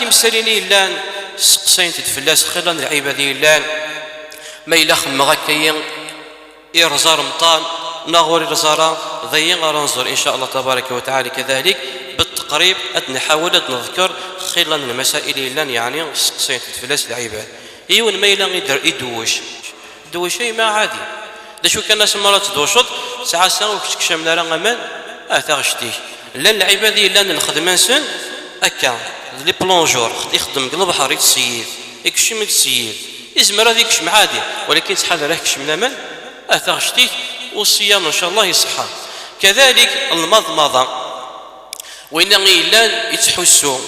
تيمساليني لان سقسين تدفلاس خيرا العبادي لان ما إلا خمغ هكايا يرزا رمضان ناغوري رزارا ضيين غنزور إن شاء الله تبارك وتعالى كذلك بالتقريب نحاول نذكر خلال المسائل اللي يعني سقسين تدفلاس العباد إيون ما إلا غير يدوش شيء ما عادي دا شو كان الناس مرات تدوشط ساعة ساعة وكشكشم لا غمان تاغشتيه لان العبادي لان الخدمان سن هكا لي بلونجور يخدم قلب البحر يتسيد يكشم يتسيد يزمر هذيك كشم عادي ولكن شحال راه كشم لمن تاغشتيه والصيام ان شاء الله يصحى كذلك المضمضه وإن غيلان يتحسوا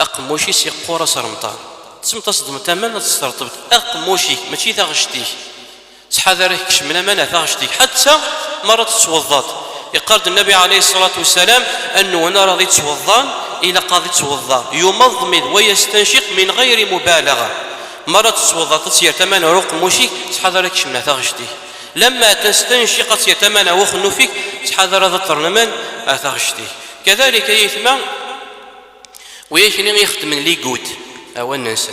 أقموشي سيقو راس رمضان تسمى تصدم تماما تسترطب أقموشي ماشي تاغشتيه شحال راه كشم لمن تاغشتيه حتى مرة تتوضات يقال النبي عليه الصلاة والسلام أنه أنا راضي توضان إلى قاضي توضا يمضمض ويستنشق من غير مبالغة مرة تتوضا تسير تمانا روق موشي شحال راك كشمنا تاغشتيه لما تستنشق تسير تمانا وخنو فيك شحال راه ترنمان تاغشتيه كذلك يثمى ويكني يخدم لي قوت أو الناس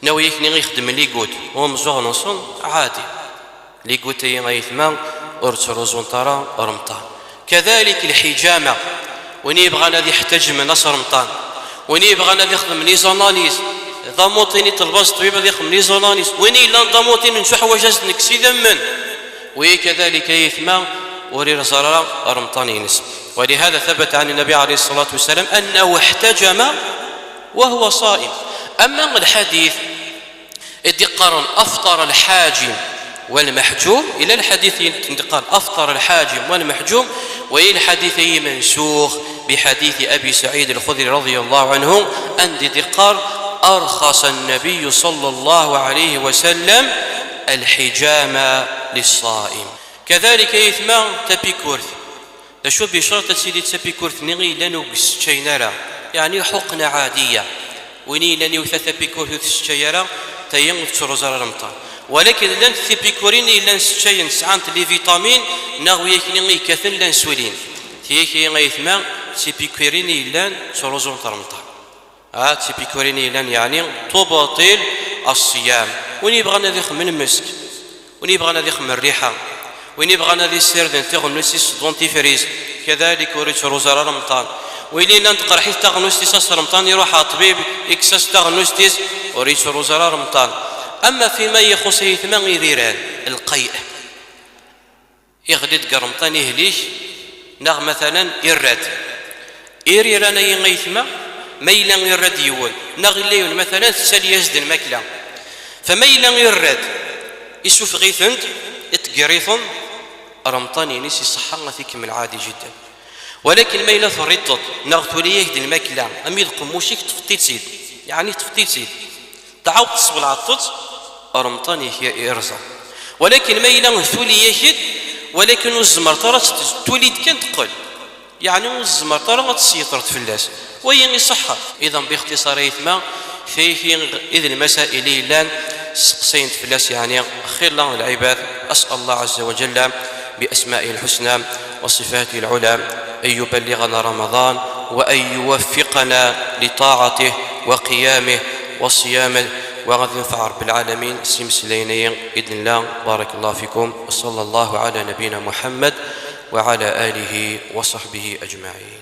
ناوي يكني يخدم لي قوت هو مزوغ نصون عادي لي قوت يثمى ارتروزون ترى رمضان كذلك الحجامة وين يبغى نادي يحتاج من نص رمضان وين يبغى نادي يخدم لي زوناليز ضموطيني تلبس طبيب غادي يخدم لي زوناليز وين الا ضموطين من شو حوايج نكسي ذمن وكذلك يثمى وري رزارة رمضان ينس ولهذا ثبت عن النبي عليه الصلاة والسلام أنه احتجم وهو صائم أما الحديث إذ قارن أفطر الحاجم والمحجوم إلى الحديث قال أفطر الحاجم والمحجوم وإلى الحديث منسوخ بحديث أبي سعيد الخدري رضي الله عنه أن قال أرخص النبي صلى الله عليه وسلم الحجام للصائم كذلك يثمى تبيكورث شو بشرط سيدي تبيكورث نغي لنو بسشينارا يعني حقنة عادية وني لن يوثث بيكورث الشيارة تيم تشرزار رمضان ولكن لن تبيكوريني لن سشين سعانت لي فيتامين نغويك نغي كثن لن سولين تيكي غيثما تبيكوريني لن تشرزون رمضان تبيكوريني لن يعني تبطل الصيام وني بغانا ذيخ من المسك وني بغانا ذيخ من الريحة وين يبغى ذي السير تغنوسيس دونتيفريز كذلك وريت روزار رمضان ويلي ننتقر حيث تغنوستيس رمضان يروح طبيب اكساس تغنوستيس وريت روزار رمضان اما فيما يخص يثمان يديران القيء يغدد رمضان يهليش نغ مثلا يرد يريران يغيثما ميلا يرد يول نغ الليل مثلا تسالي يزد الماكله فميلا يرد يشوف غيثنت اتقريثن رمضان ينسي صحة يكمل عادي جدا ولكن ما إلا ثريطت نغتوليه دي الماكلة أمي القموشيك تفتيت سيد يعني تفتيت سيد تعاود تصبل عطت رمضان يرزا ولكن ما إلا ثوليه ولكن الزمر ترى توليد كان تقل يعني الزمر ترى تسيطرت في الناس وين صحة إذا باختصار يثمى فيه إذ المسائل لان سقسين فلاس يعني خير الله العباد أسأل الله عز وجل بأسمائه الحسنى وصفاته العلى أن يبلغنا رمضان وأن يوفقنا لطاعته وقيامه وصيامه وغد ينفع رب العالمين سمسلينين بإذن الله بارك الله فيكم وصلى الله على نبينا محمد وعلى آله وصحبه أجمعين.